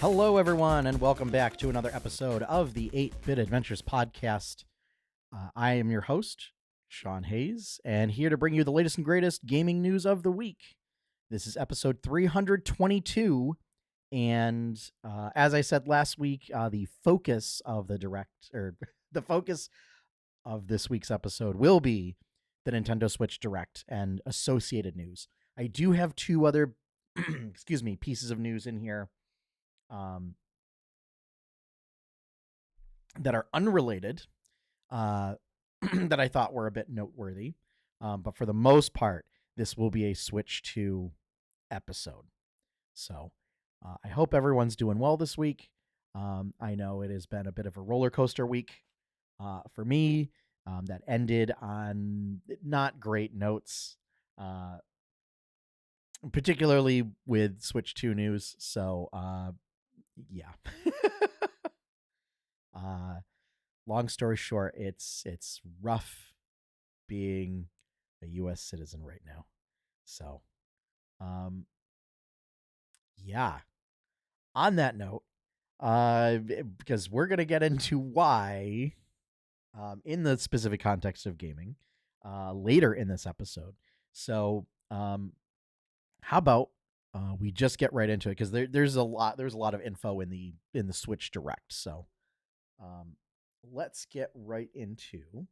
Hello, everyone, and welcome back to another episode of the 8-Bit Adventures podcast. I am your host, Sean Hayes, and here to bring you the latest and greatest gaming news of the week. This is episode 322, and as I said last week, the focus of the focus of this week's episode will be the Nintendo Switch Direct and associated news. I do have two other, pieces of news in here. That are unrelated, that I thought were a bit noteworthy. But for the most part, this will be a Switch 2 episode. So I hope everyone's doing well this week. I know it has been a bit of a roller coaster week for me that ended on not great notes, particularly with Switch 2 news. So, yeah. Long story short, it's rough being a U.S. citizen right now. So, yeah. On that note, because we're gonna get into why, in the specific context of gaming, later in this episode. So, how about we just get right into it? Because there's a lot of info in the Switch Direct. So, let's get right into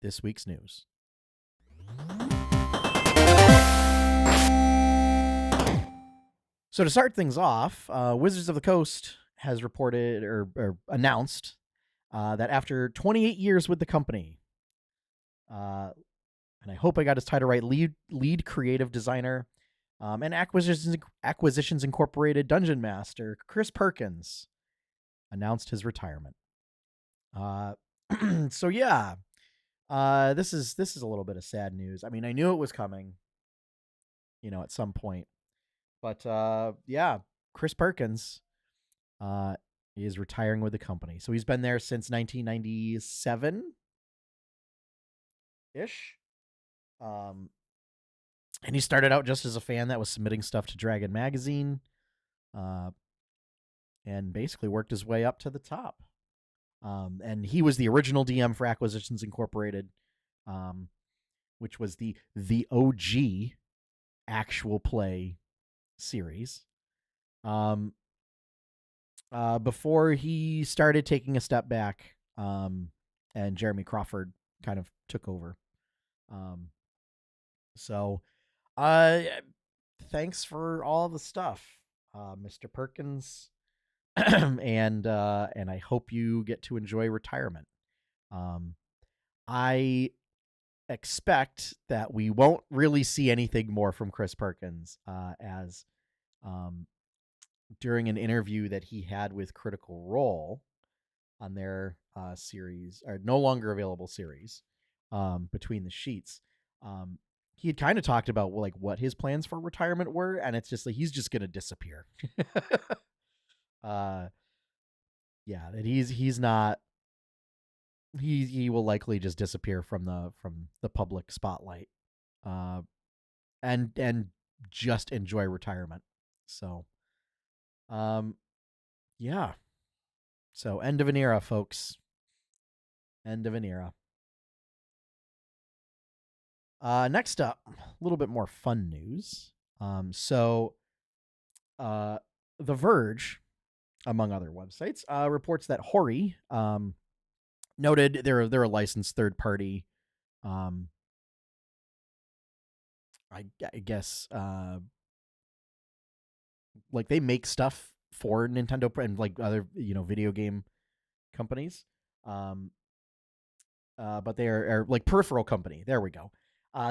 this week's news. So to start things off, Wizards of the Coast has reported or announced that after 28 years with the company, and I hope I got his title right, lead creative designer and Acquisitions Incorporated Dungeon Master Chris Perkins announced his retirement. So yeah, this is a little bit of sad news. I mean, I knew it was coming, at some point. But yeah, Chris Perkins is retiring with the company. So he's been there since 1997 ish. And he started out just as a fan that was submitting stuff to Dragon Magazine, and basically worked his way up to the top. And he was the original DM for Acquisitions Incorporated, which was the OG actual play series. Before he started taking a step back, and Jeremy Crawford kind of took over. So, thanks for all the stuff, Mr. Perkins, and I hope you get to enjoy retirement. I expect that we won't really see anything more from Chris Perkins, as during an interview that he had with Critical Role on their series, or no longer available series, Between the Sheets. He had kind of talked about like what his plans for retirement were, and it's just like he's just gonna disappear. Yeah, that he's not. He will likely just disappear from the public spotlight, and just enjoy retirement. So, yeah. So end of an era, folks. End of an era. Next up, a little bit more fun news. The Verge, among other websites, reports that Hori, noted they're a licensed third party. I guess like they make stuff for Nintendo and like other video game companies. But they are like peripheral company. There we go.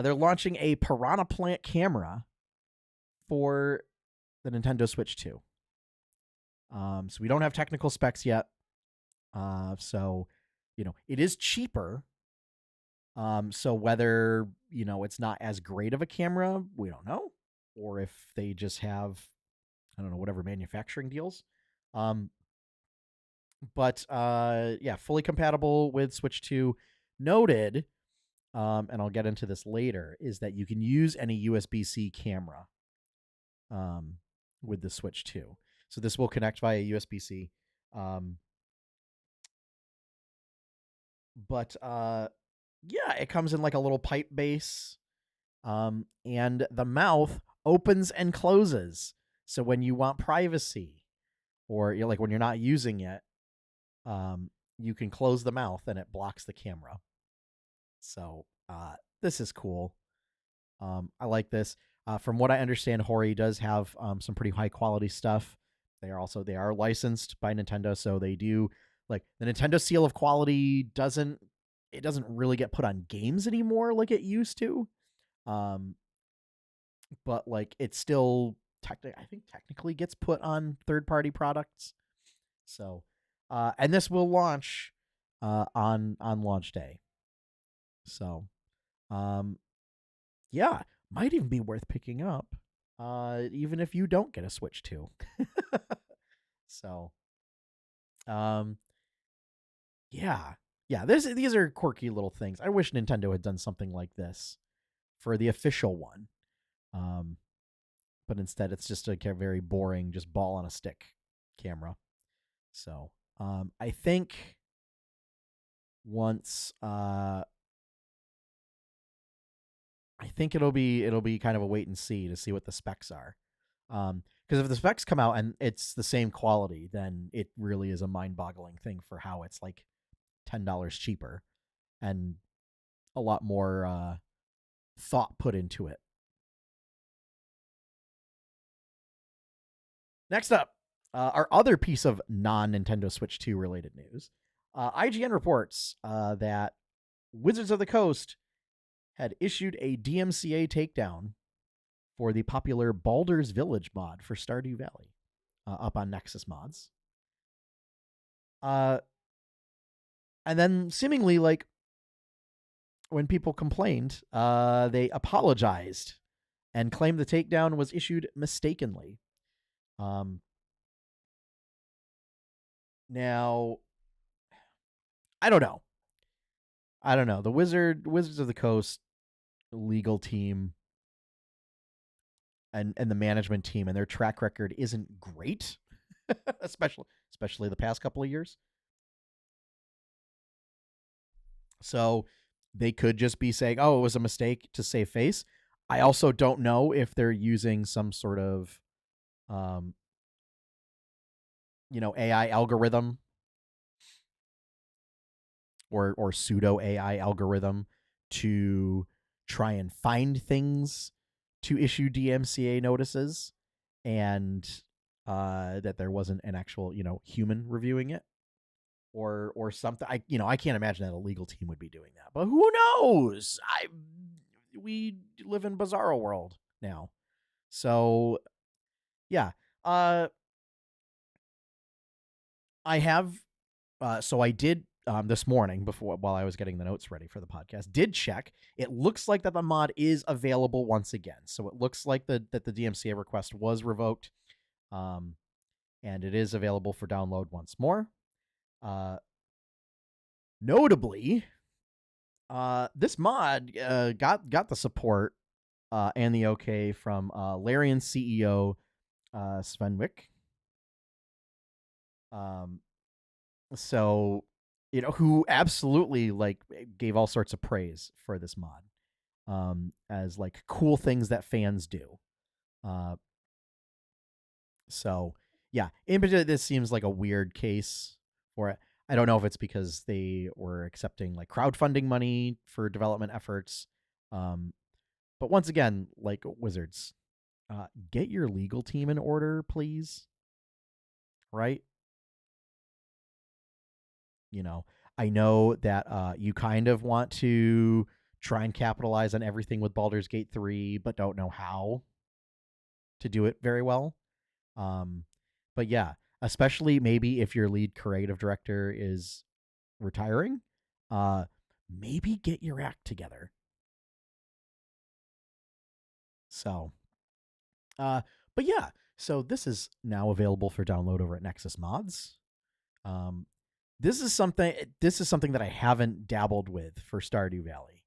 They're launching a Piranha Plant camera for the Nintendo Switch 2. So we don't have technical specs yet. So it is cheaper. So whether it's not as great of a camera, we don't know, or if they just have, I don't know, whatever manufacturing deals. But yeah, fully compatible with Switch 2. Noted, and I'll get into this later, is that you can use any USB-C camera with the Switch 2. So this will connect via USB-C. But yeah, it comes in like a little pipe base. And the mouth opens and closes. So when you want privacy, or you're like when you're not using it, you can close the mouth and it blocks the camera. So this is cool. I like this. From what I understand, Hori does have some pretty high quality stuff. They are licensed by Nintendo, so they do like the Nintendo seal of quality doesn't really get put on games anymore like it used to. But like it still technically gets put on third party products. So and this will launch on launch day. So yeah, might even be worth picking up even if you don't get a Switch 2. So yeah. Yeah, these are quirky little things. I wish Nintendo had done something like this for the official one. But instead it's just a very boring, just ball on a stick camera. So I think once I think it'll be kind of a wait and see to see what the specs are. Because if the specs come out and it's the same quality, then it really is a mind-boggling thing for how it's like $10 cheaper and a lot more thought put into it. Next up, our other piece of non-Nintendo Switch 2 related news. IGN reports that Wizards of the Coast had issued a DMCA takedown for the popular Baldur's Village mod for Stardew Valley up on Nexus Mods. And then seemingly, like, when people complained, they apologized and claimed the takedown was issued mistakenly. Now, I don't know. The Wizards of the Coast legal team and the management team and their track record isn't great, especially the past couple of years. So they could just be saying, "Oh, it was a mistake," to save face. I also don't know if they're using some sort of AI algorithm or pseudo AI algorithm to try and find things to issue DMCA notices, and that there wasn't an actual human reviewing it or something. I can't imagine that a legal team would be doing that, but who knows? We live in bizarro world now, so yeah. I have so I did this morning while I was getting the notes ready for the podcast, did check. It looks like that the mod is available once again. So it looks like that the DMCA request was revoked, and it is available for download once more. Notably, this mod got the support and the okay from Larian CEO Sven Wick. So who absolutely like gave all sorts of praise for this mod as like cool things that fans do. So yeah, in particular, this seems like a weird case for it. I don't know if it's because they were accepting like crowdfunding money for development efforts. But once again, like Wizards, get your legal team in order, please. Right? I know that you kind of want to try and capitalize on everything with Baldur's Gate 3, but don't know how to do it very well. But yeah, especially maybe if your lead creative director is retiring, maybe get your act together. So, but yeah, so this is now available for download over at Nexus Mods. This is something that I haven't dabbled with for Stardew Valley.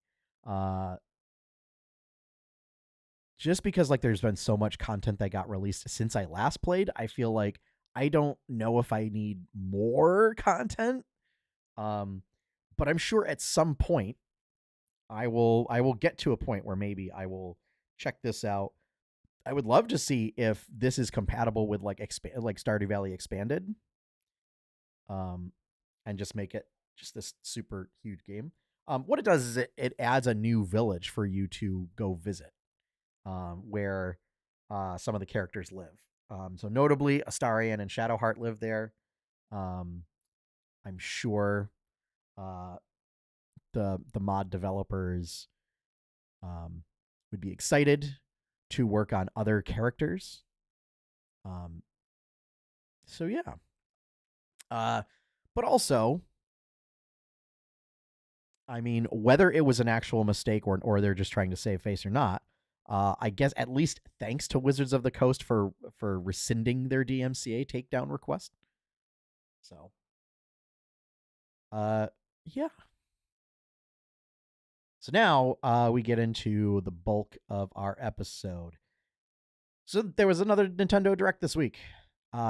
Just because like there's been so much content that got released since I last played, I feel like I don't know if I need more content. But I'm sure at some point I will get to a point where maybe I will check this out. I would love to see if this is compatible with like like Stardew Valley expanded. Um and just make it just this super huge game. What it does is it adds a new village for you to go visit, where some of the characters live. So notably, Astarion and Shadowheart live there. Um, I'm sure uh, the mod developers um, would be excited to work on other characters. Um, so yeah, but also, I mean, whether it was an actual mistake or they're just trying to save face or not, I guess at least thanks to Wizards of the Coast for rescinding their DMCA takedown request. So, uh, yeah. So now we get into the bulk of our episode. So there was another Nintendo Direct this week.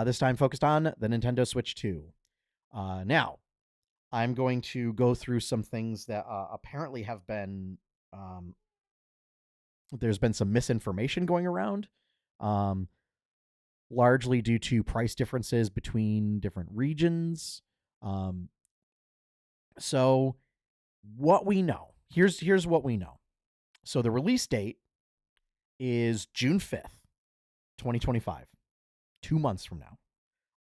This time focused on the Nintendo Switch 2. Now, I'm going to go through some things that apparently have been there's been some misinformation going around, um, largely due to price differences between different regions. Um, so what we know here's what we know. So the release date is June 5th, 2025, 2 months from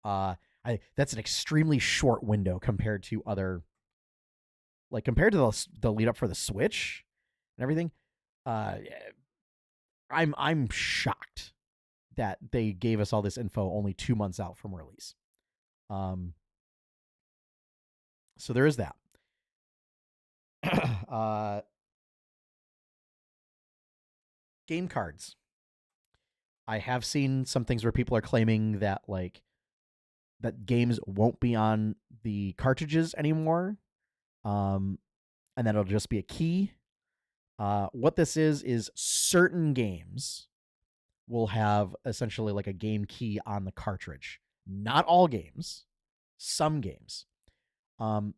now. That's an extremely short window compared to other, like compared to the lead up for the Switch and everything. Uh, I'm shocked that they gave us all this info only 2 months out from release. Um, so there is that. uh, Game cards. I have seen some things where people are claiming that like that games won't be on the cartridges anymore, and that it'll just be a key. What this is certain games will have essentially like a game key on the cartridge. Not all games, some games. Um,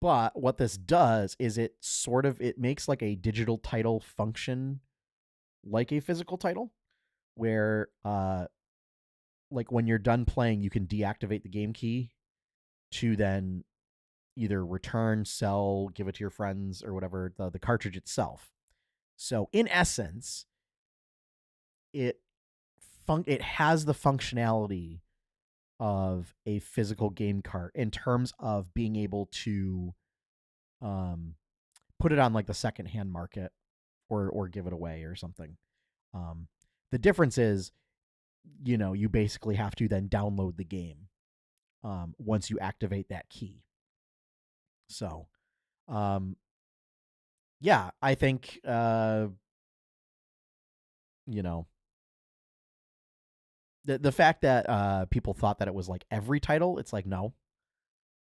but what this does is it makes like a digital title function like a physical title, where like when you're done playing, you can deactivate the game key to then either return, sell, give it to your friends, or whatever the cartridge itself. So in essence, it it has the functionality of a physical game cart in terms of being able to um, put it on like the secondhand market or give it away or something. Um, the difference is, you basically have to then download the game once you activate that key. So, yeah, I think you know the fact that people thought that it was like every title, it's like no,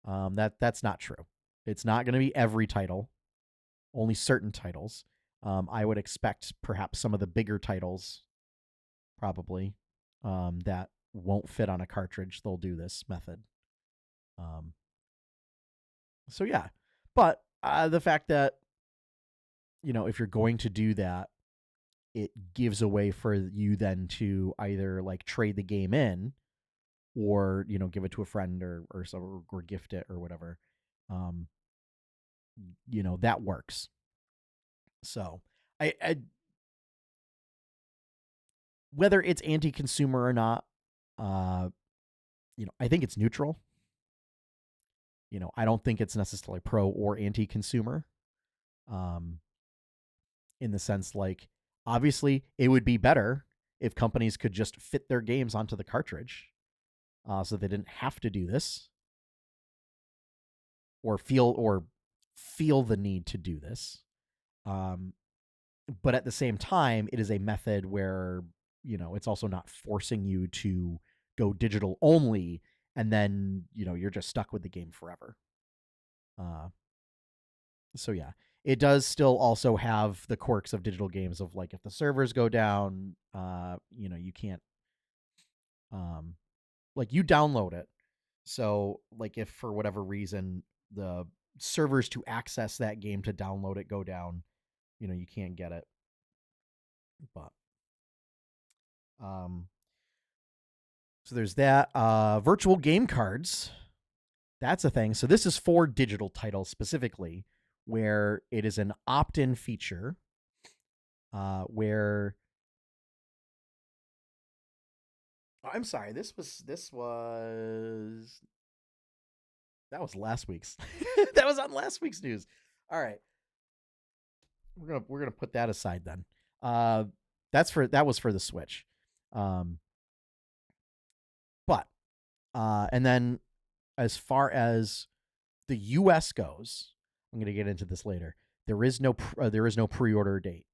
that's not true. It's not going to be every title, only certain titles. I would expect perhaps some of the bigger titles, probably, that won't fit on a cartridge. They'll do this method. Um, so yeah, but the fact that if you're going to do that, it gives a way for you then to either like trade the game in or give it to a friend or gift it or whatever. um that works. So I whether it's anti-consumer or not, uh I think it's neutral. I don't think it's necessarily pro or anti-consumer, um in the sense like obviously it would be better if companies could just fit their games onto the cartridge, so they didn't have to do this or feel the need to do this. Um, but at the same time, it is a method where it's also not forcing you to go digital only, and then you're just stuck with the game forever. Uh, so yeah, it does still also have the quirks of digital games of like if the servers go down, you can't Um, like you download it. So like if for whatever reason the servers to access that game to download it go down, you can't get it. But um so there's that. Virtual game cards. That's a thing. So this is for digital titles specifically, where it is an opt-in feature, where I'm sorry, that was last week's. That was on last week's news. All right, we're gonna put that aside then. That was for the Switch, um, but and then as far as the U.S. goes, I'm gonna get into this later. There is no pre-order date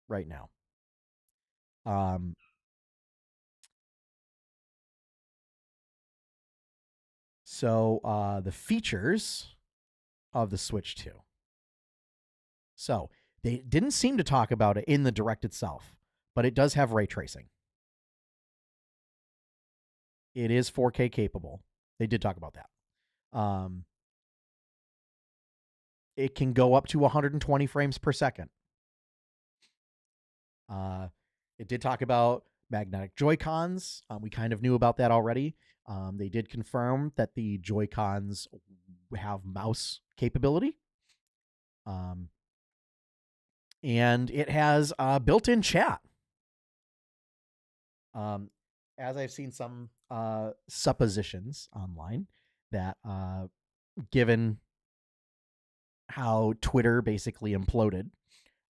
right now. Um, so the features of the Switch 2. So they didn't seem to talk about it in the direct itself, but it does have ray tracing. It is 4K capable. They did talk about that. It can go up to 120 frames per second. It did talk about magnetic Joy-Cons. We kind of knew about that already. They did confirm that the Joy-Cons have mouse capability. And it has built-in chat. As I've seen some suppositions online that given how Twitter basically imploded,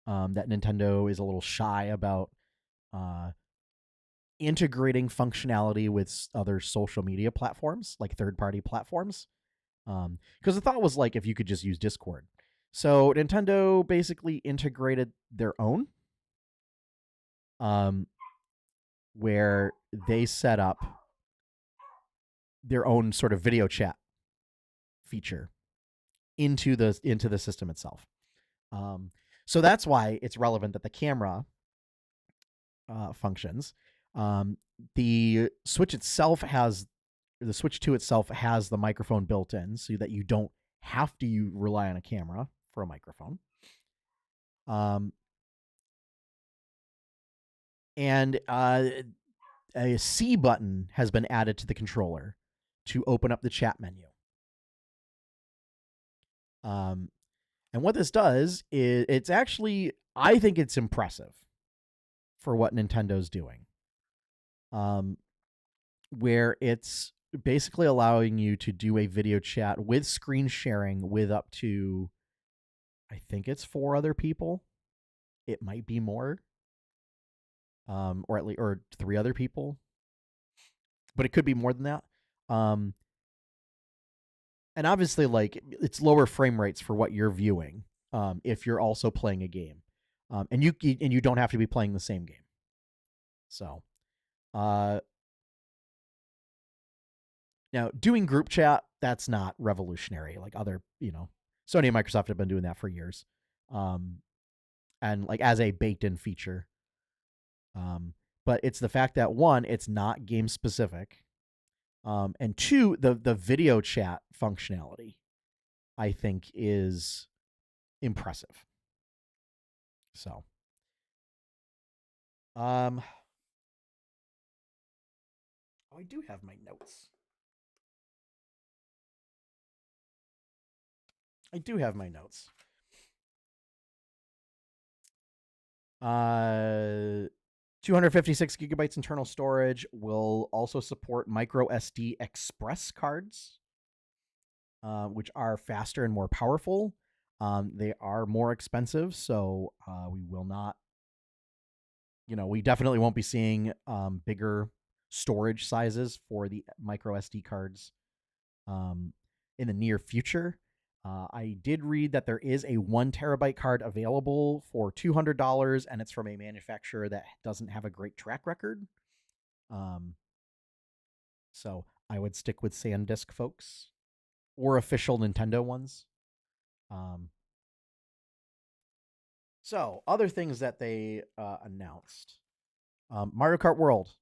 that Nintendo is a little shy about integrating functionality with other social media platforms, like third-party platforms. Because the thought was like if you could just use Discord. So Nintendo basically integrated their own, where they set up their own sort of video chat feature into the system itself. So that's why it's relevant that the camera functions. The Switch 2 itself has the microphone built in, so that you don't have to rely on a camera for a microphone. And a C button has been added to the controller to open up the chat menu. And what this does is it's actually, I think it's impressive for what Nintendo's doing. Where it's basically allowing you to do a video chat with screen sharing with up to, I think it's 4 other people. It might be more. Or at least, or 3 other people. But it could be more than that. And obviously, like, it's lower frame rates for what you're viewing, if you're also playing a game, and you don't have to be playing the same game. So, now doing group chat, that's not revolutionary. Like other, Sony and Microsoft have been doing that for years, and like as a baked-in feature. But it's the fact that 1, it's not game specific. And 2, the video chat functionality, I think, is impressive. So, I do have my notes. I do have my notes. 256 gigabytes internal storage, will also support micro SD express cards, which are faster and more powerful. They are more expensive, so we will not, we definitely won't be seeing bigger storage sizes for the micro SD cards in the near future. I did read that there is a 1 terabyte card available for $200, and it's from a manufacturer that doesn't have a great track record. So I would stick with SanDisk, folks, or official Nintendo ones. So other things that they announced: Mario Kart World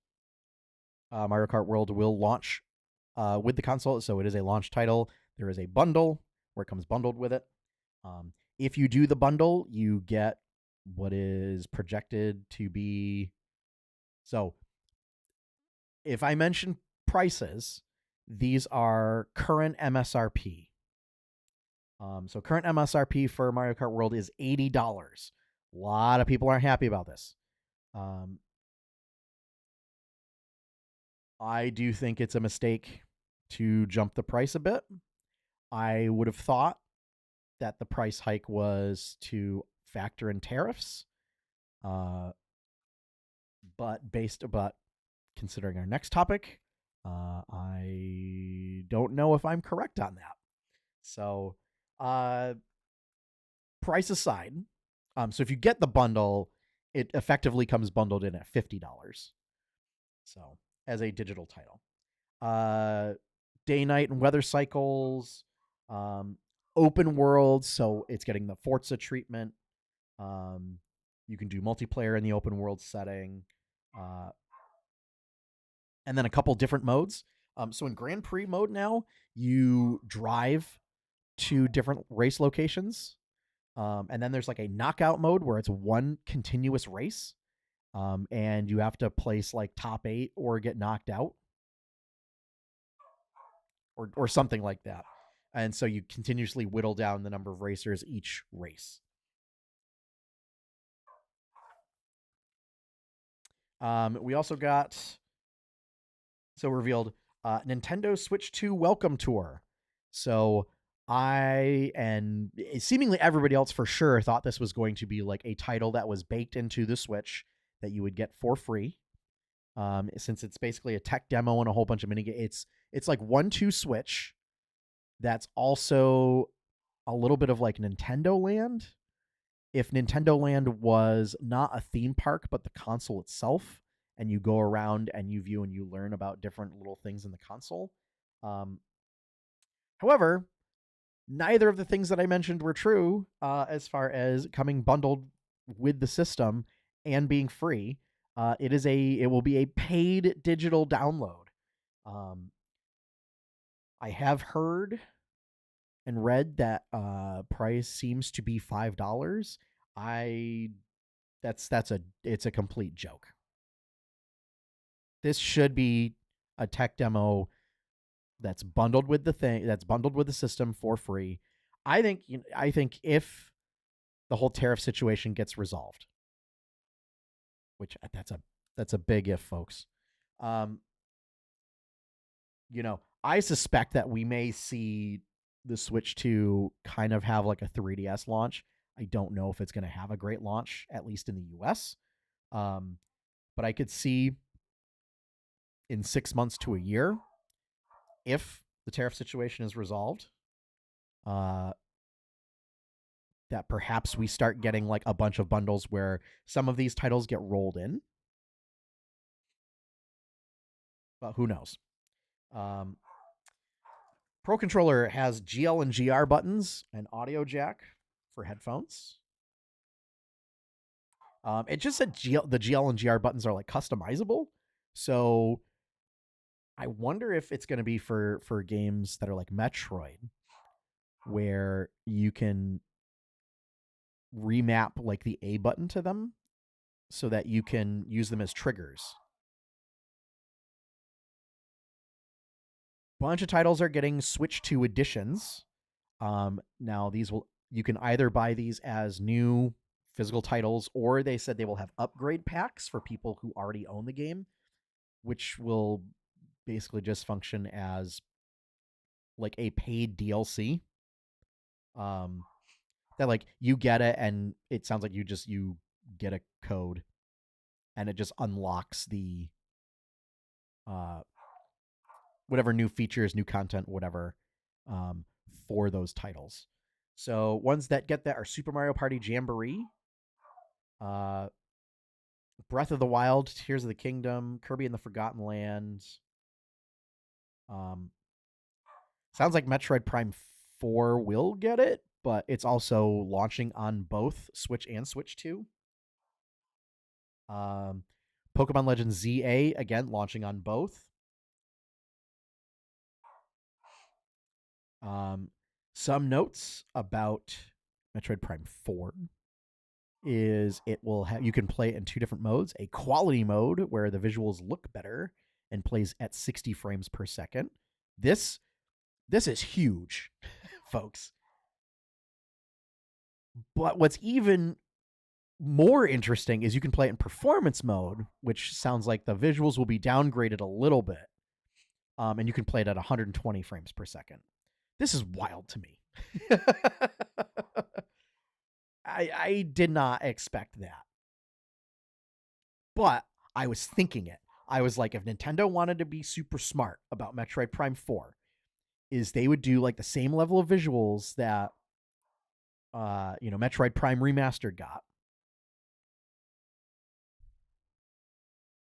Mario Kart World will launch with the console, so it is a launch title. There is a bundle where it comes bundled with it. If you do the bundle, you get what is projected to be. So, if I mention prices, these are current MSRP. So current MSRP for Mario Kart World is $80. A lot of people aren't happy about this. I do think it's a mistake to jump the price a bit. I would have thought that the price hike was to factor in tariffs. But considering our next topic, I don't know if I'm correct on that. So, price aside, so if you get the bundle, it effectively comes bundled in at $50. So, as a digital title. Day, night, and weather cycles, open world, so it's getting the Forza treatment. You can do multiplayer in the open world setting, and then a couple different modes. So in Grand Prix mode now, you drive to different race locations, and then there's like a knockout mode where it's one continuous race, and you have to place like top 8 or get knocked out, or something like that. And so you continuously whittle down the number of racers each race. We also got revealed Nintendo Switch 2 Welcome Tour. So I and seemingly everybody else for sure thought this was going to be like a title that was baked into the Switch that you would get for free. Since it's basically a tech demo and a whole bunch of mini games. It's like 1-2 Switch. That's also a little bit of like Nintendo Land. If Nintendo Land was not a theme park, but the console itself, and you go around and you view and you learn about different little things in the console. However, neither of the things that I mentioned were true as far as coming bundled with the system and being free. It will be a paid digital download. I have heard and read that price seems to be $5. It's a complete joke. This should be a tech demo that's bundled with the system for free. I think if the whole tariff situation gets resolved, which that's a big if, folks. I suspect that we may see the Switch 2 kind of have like a 3DS launch. I don't know if it's going to have a great launch, at least in the US. But I could see in 6 months to a year, if the tariff situation is resolved, that perhaps we start getting like a bunch of bundles where some of these titles get rolled in. But who knows? Pro Controller has GL and GR buttons and audio jack for headphones. It just said the GL and GR buttons are like customizable. So I wonder if it's going to be for games that are like Metroid, where you can remap like the A button to them so that you can use them as triggers. Bunch of titles are getting Switch 2 editions. Now you can either buy these as new physical titles, or they said they will have upgrade packs for people who already own the game, which will basically just function as like a paid DLC. That like you get it and it sounds like you get a code and it just unlocks the whatever new features, new content, whatever, for those titles. So ones that get that are Super Mario Party Jamboree, Breath of the Wild, Tears of the Kingdom, Kirby and the Forgotten Land. Sounds like Metroid Prime 4 will get it, but it's also launching on both Switch and Switch 2. Pokemon Legends ZA, again, launching on both. Some notes about Metroid Prime 4 is it will have, you can play it in two different modes. A quality mode where the visuals look better and plays at 60 frames per second. This is huge, folks. But what's even more interesting is you can play it in performance mode, which sounds like the visuals will be downgraded a little bit. And you can play it at 120 frames per second. This is wild to me. I did not expect that. But I was thinking it. I was like, if Nintendo wanted to be super smart about Metroid Prime 4, is they would do like the same level of visuals that Metroid Prime Remastered got.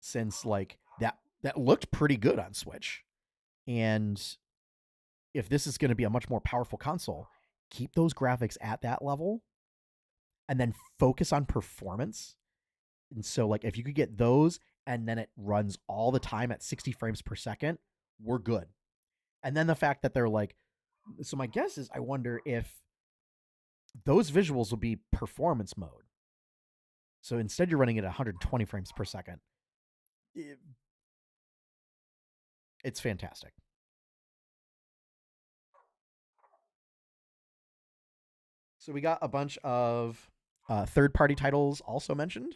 Since like that looked pretty good on Switch. And if this is going to be a much more powerful console, keep those graphics at that level and then focus on performance. And so like if you could get those and then it runs all the time at 60 frames per second, we're good. And then the fact that they're like, so my guess is I wonder if those visuals will be performance mode. So instead you're running it at 120 frames per second. It's fantastic. So we got a bunch of third-party titles also mentioned.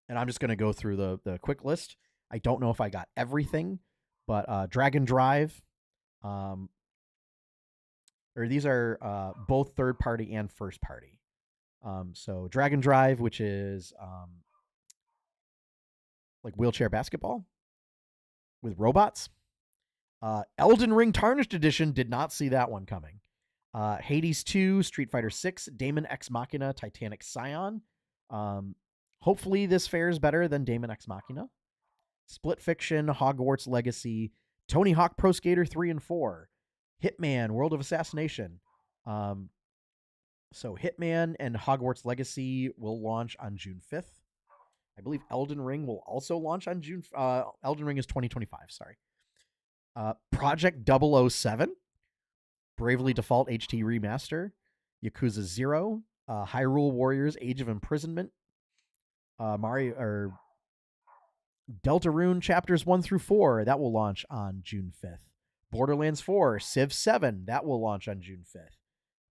And I'm just going to go through the quick list. I don't know if I got everything, but Dragon Drive, or these are both third-party and first-party. So Dragon Drive, which is like wheelchair basketball with robots. Elden Ring Tarnished Edition, did not see that one coming. Hades 2, Street Fighter 6, Daemon X Machina, Titanic Scion. Hopefully this fares better than Daemon X Machina. Split Fiction, Hogwarts Legacy, Tony Hawk Pro Skater 3 and 4, Hitman, World of Assassination. So Hitman and Hogwarts Legacy will launch on June 5th. I believe Elden Ring will also launch on June. Elden Ring is 2025, sorry. Project 007, Bravely Default HD Remaster, Yakuza 0, Hyrule Warriors Age of Imprisonment, Deltarune Chapters 1 through 4, that will launch on June 5th. Borderlands 4, Civ 7, that will launch on June 5th.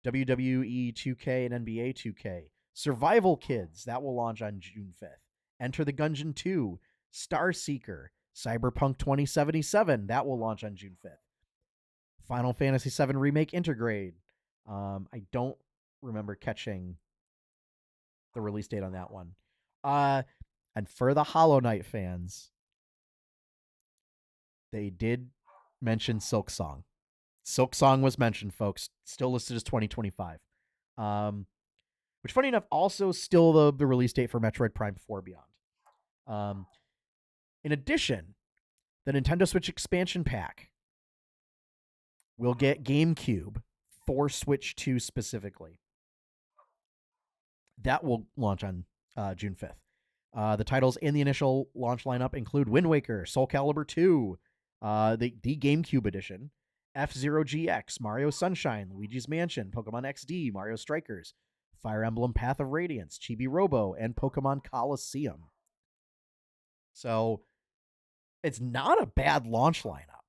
WWE 2K and NBA 2K. Survival Kids, that will launch on June 5th. Enter the Gungeon 2, Star Seeker, Cyberpunk 2077, that will launch on June 5th. Final Fantasy VII Remake Intergrade. I don't remember catching the release date on that one. And for the Hollow Knight fans, they did mention Silksong. Silksong was mentioned, folks. Still listed as 2025. Which, funny enough, also still the release date for Metroid Prime 4 Beyond. In addition, the Nintendo Switch expansion pack will get GameCube for Switch 2 specifically. That will launch on June 5th. The titles in the initial launch lineup include Wind Waker, Soul Calibur 2, the GameCube edition, F-Zero GX, Mario Sunshine, Luigi's Mansion, Pokemon XD, Mario Strikers, Fire Emblem Path of Radiance, Chibi Robo, and Pokemon Coliseum. So it's not a bad launch lineup.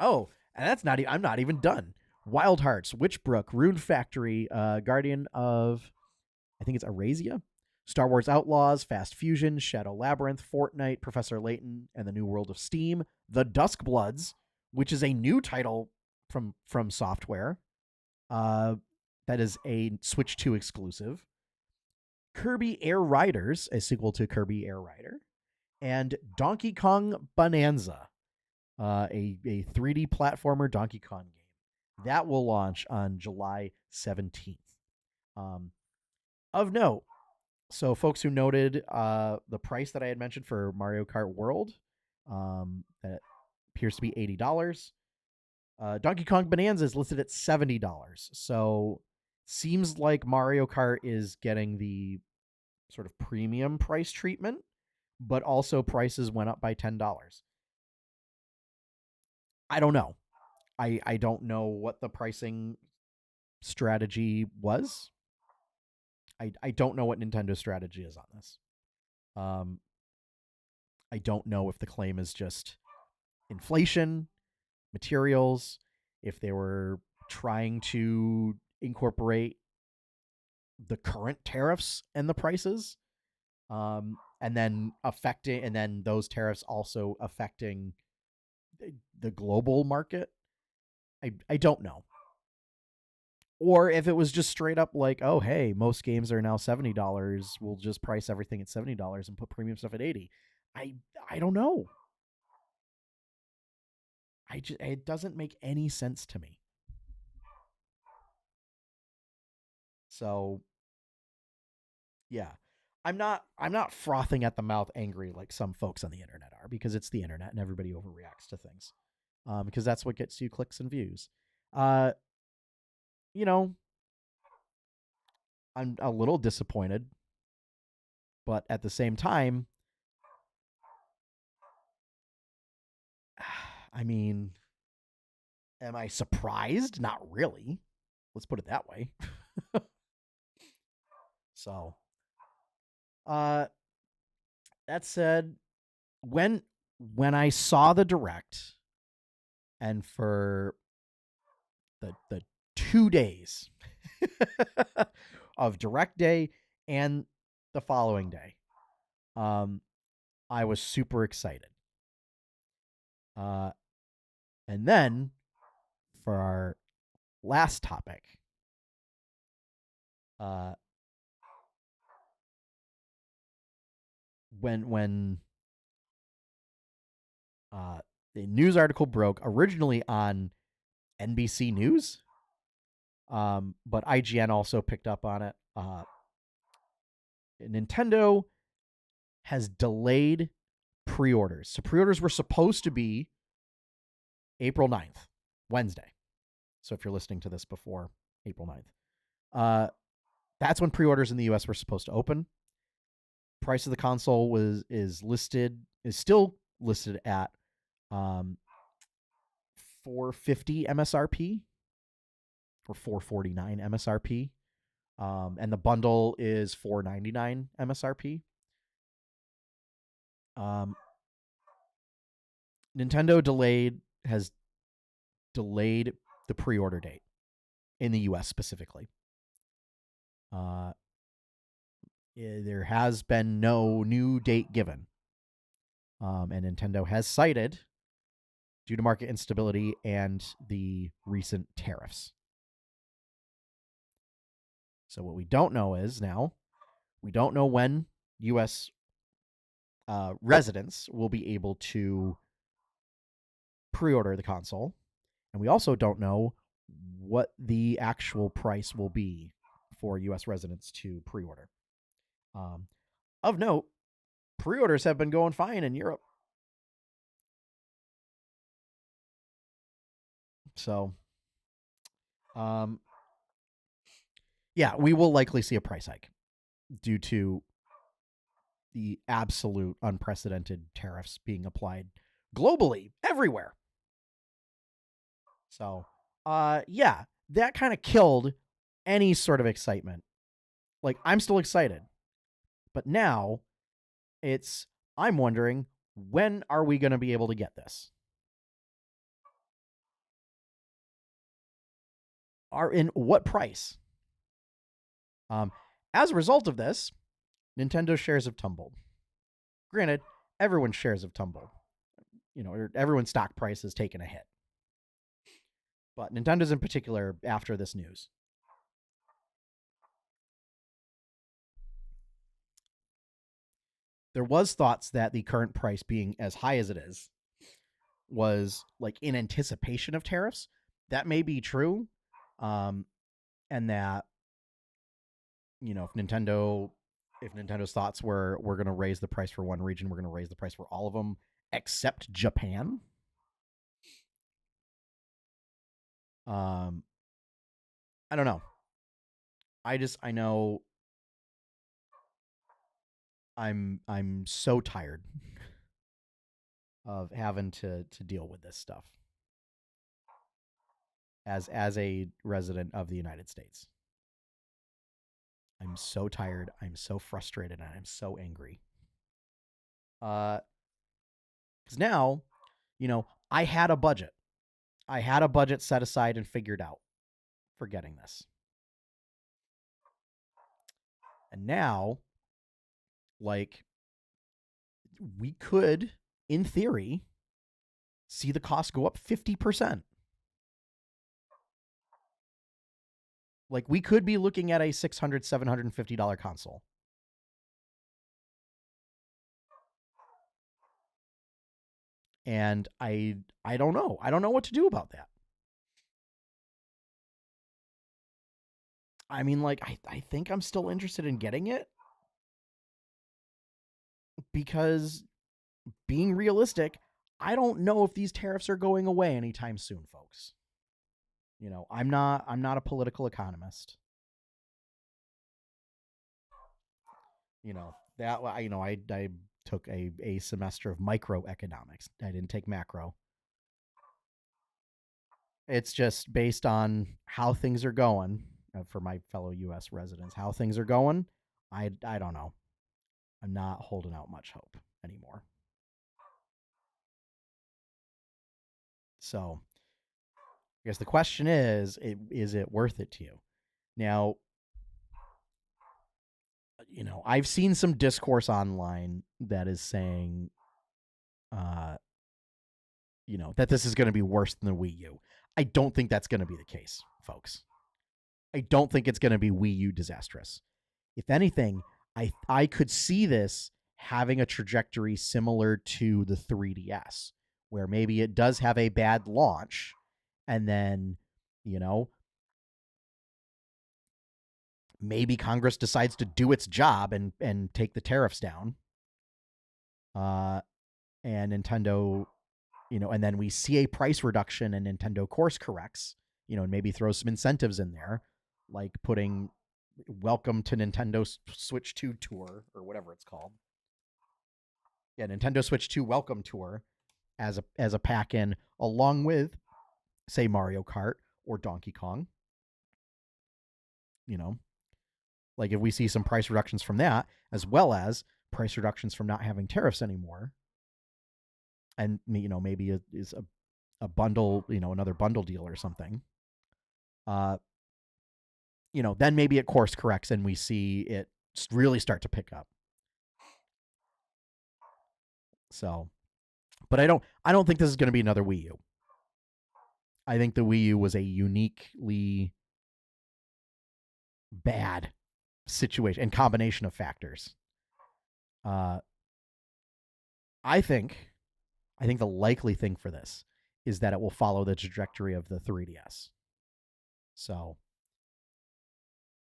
Oh, and that's not. I'm not even done. Wild Hearts, Witchbrook, Rune Factory, Guardian of, I think it's Eurasia, Star Wars Outlaws, Fast Fusion, Shadow Labyrinth, Fortnite, Professor Layton, and the New World of Steam, The Duskbloods, which is a new title from Software. That is a Switch 2 exclusive. Kirby Air Riders, a sequel to Kirby Air Rider, and Donkey Kong Bonanza, a 3D platformer Donkey Kong game. That will launch on July 17th. Of note, so folks who noted the price that I had mentioned for Mario Kart World, that appears to be $80. Donkey Kong Bonanza is listed at $70. So Seems like Mario Kart is getting the sort of premium price treatment, but also prices went up by $10. I don't know. I don't know what the pricing strategy was. I don't know what Nintendo's strategy is on this. I don't know if the claim is just inflation, materials, if they were trying to incorporate the current tariffs and the prices, and then those tariffs also affecting the global market. I don't know. Or if it was just straight up like, oh hey, most games are now $70. We'll just price everything at $70 and put premium stuff at $80. I don't know. It doesn't make any sense to me. So yeah. I'm not frothing at the mouth angry like some folks on the internet are, because it's the internet and everybody overreacts to things. Because that's what gets you clicks and views. Uh you know, I'm a little disappointed, but at the same time, I mean, am I surprised? Not really. Let's put it that way. So, uh that said, when I saw the direct, and for the 2 days of direct day and the following day, I was super excited. And then for our last topic, when the news article broke originally on NBC News, but IGN also picked up on it. Nintendo has delayed pre-orders. So pre-orders were supposed to be April 9th, Wednesday. So if you're listening to this before April 9th, that's when pre-orders in the US were supposed to open. Price of the console is still listed at $450 MSRP or $449 MSRP. And the bundle is $499 MSRP. Nintendo has delayed the pre-order date in the US specifically. There has been no new date given. And Nintendo has cited due to market instability and the recent tariffs. So what we don't know is now, we don't know when U.S. Residents will be able to pre-order the console. And we also don't know what the actual price will be for U.S. residents to pre-order. Of note, pre-orders have been going fine in Europe. So, yeah, we will likely see a price hike due to the absolute unprecedented tariffs being applied globally, everywhere. So, yeah, that kind of killed any sort of excitement. Like, I'm still excited, but now I'm wondering, when are we going to be able to get this? In what price? As a result of this, Nintendo shares have tumbled. Granted, everyone's shares have tumbled. Everyone's stock price has taken a hit. But Nintendo's in particular after this news. There was thoughts that the current price being as high as it is was like in anticipation of tariffs. That may be true. And that, if Nintendo's thoughts were, we're going to raise the price for one region, we're going to raise the price for all of them except Japan. I don't know. I know I'm so tired of having to deal with this stuff as a resident of the United States. I'm so tired, I'm so frustrated, and I'm so angry. Cuz now, I had a budget. I had a budget set aside and figured out for getting this. And now, like, we could, in theory, see the cost go up 50%. Like, we could be looking at a $600, $750 console. And I don't know. I don't know what to do about that. I mean, like, I think I'm still interested in getting it because, being realistic, I don't know if these tariffs are going away anytime soon, folks. I'm not a political economist. That I took a semester of microeconomics. I didn't take macro. It's just based on how things are going for my fellow U.S. residents. How things are going, I don't know. I'm not holding out much hope anymore. So, I guess the question is it worth it to you? Now, I've seen some discourse online that is saying, that this is going to be worse than the Wii U. I don't think that's going to be the case, folks. I don't think it's going to be Wii U disastrous. If anything, I could see this having a trajectory similar to the 3DS, where maybe it does have a bad launch, and then, maybe Congress decides to do its job and take the tariffs down. And Nintendo, and then we see a price reduction and Nintendo course corrects, and maybe throws some incentives in there, like putting Welcome to Nintendo Switch 2 Tour or whatever it's called. Yeah, Nintendo Switch 2 Welcome Tour as a pack in, along with, say, Mario Kart or Donkey Kong. Like, if we see some price reductions from that, as well as price reductions from not having tariffs anymore, and maybe it is a bundle, another bundle deal or something, then maybe it course corrects and we see it really start to pick up. So, but I don't think this is going to be another Wii U. I think the Wii U was a uniquely bad situation and combination of factors. I think the likely thing for this is that it will follow the trajectory of the 3DS. So,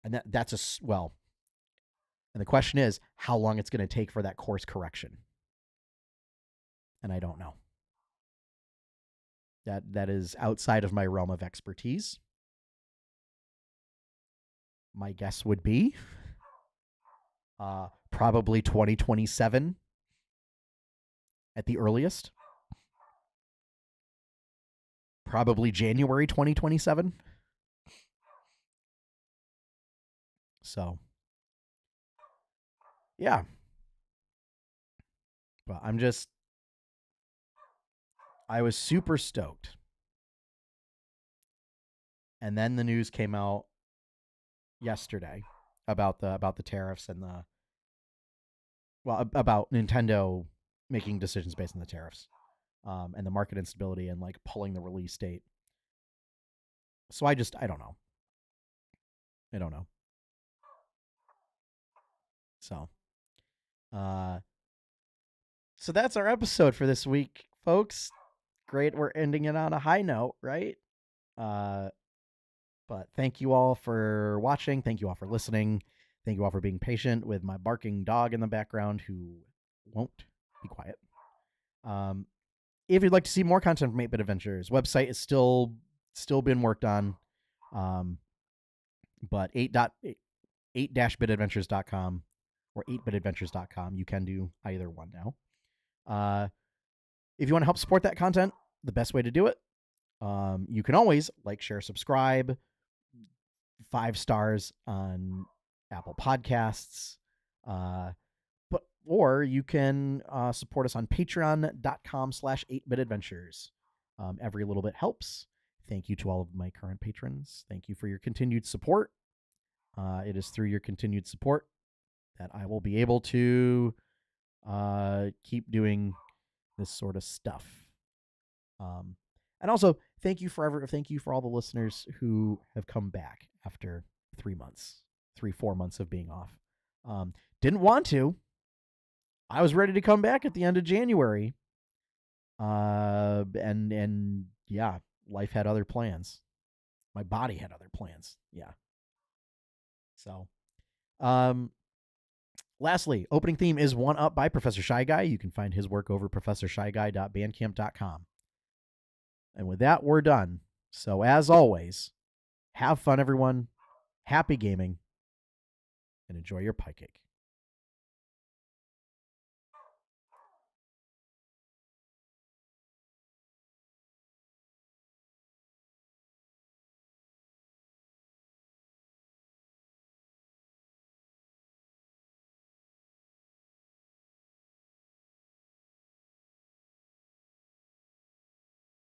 and that's and the question is how long it's going to take for that course correction. And I don't know. That is outside of my realm of expertise. My guess would be probably 2027 at the earliest. Probably January 2027. So, yeah. But I was super stoked. And then the news came out yesterday about the tariffs and about Nintendo making decisions based on the tariffs, and the market instability and like pulling the release date. So I don't know. I don't know. So, so that's our episode for this week, folks. Great, we're ending it on a high note, right? But thank you all for watching. Thank you all for listening. Thank you all for being patient with my barking dog in the background who won't be quiet. If you'd like to see more content from 8-Bit Adventures, website is still being worked on. but 8-bitadventures.com or 8bitadventures.com. You can do either one now. If you want to help support that content, the best way to do it, you can always like, share, subscribe, 5 stars on Apple Podcasts, or you can support us on patreon.com/8bitadventures. Every little bit helps. Thank you to all of my current patrons. Thank you for your continued support. It is through your continued support that I will be able to keep doing this sort of stuff. And also, thank you for all the listeners who have come back after 4 months of being off. Didn't want to. I was ready to come back at the end of January. And yeah, life had other plans. My body had other plans. Yeah. So, lastly, opening theme is One Up by Professor Shy Guy. You can find his work over professorshyguy.bandcamp.com. And with that, we're done. So as always, have fun, everyone. Happy gaming. And enjoy your pie cake.